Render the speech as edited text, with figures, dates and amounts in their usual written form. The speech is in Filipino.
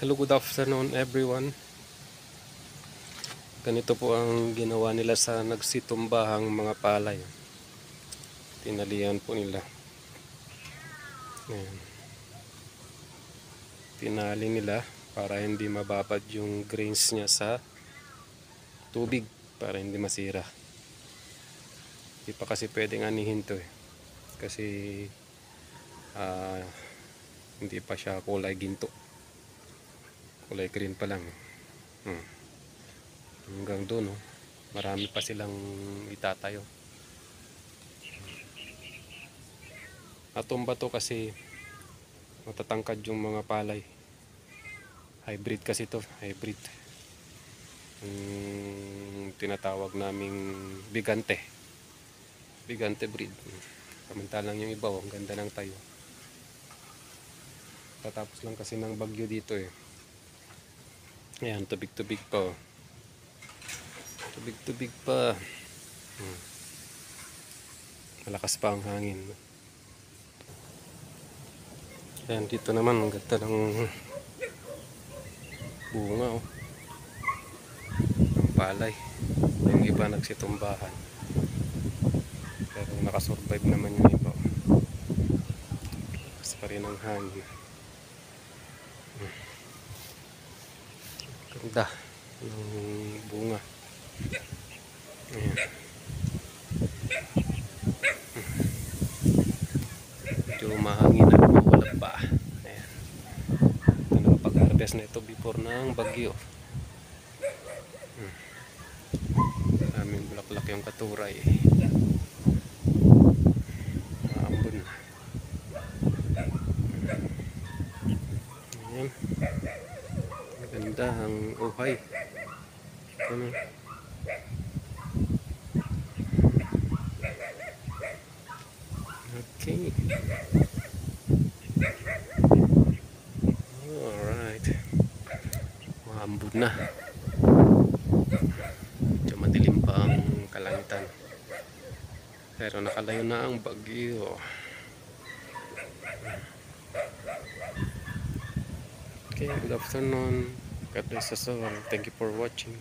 Hello, good afternoon everyone. Ganito po ang ginawa nila sa nagsitumbahang mga palay. Tinalian po nila. Ayan. Tinali nila para hindi mababad yung grains niya sa tubig, para hindi masira. Hindi pa kasi pwedeng anihin to kasi hindi pa siya kulay ginto. Kulay green pa lang. Hanggang doon, marami pa silang itatayo. Natumba to kasi matatangkad yung mga palay. Hybrid kasi to, hybrid. Tinatawag naming bigante. Bigante breed. Samantalang yung iba, ang ganda ng tayo. Tatapos lang kasi ng bagyo dito Ayan, tubig-tubig pa. Tubig-tubig pa. Malakas pa ang hangin. Ayan, dito naman ang ganda ng bunga ng palay. Yung iba nagsitumbahan, pero nakasurvive naman yung iba. Lakas pa rin ang hangin. Ganda ng bunga. Ayan. Medyo mahangin at mawala pa. Ayan. Ito na pag-harvest na ito before ng bagyo. Aming bulaklak yung katuray. Maambon na. Ayan. Maganda ang uhay. Ano? Okay. Alright. Maambon na. Medyo madilim pa ang kalangitan. Pero nakalayo na ang bagyo. Okay, good afternoon. God bless us all. Thank you for watching.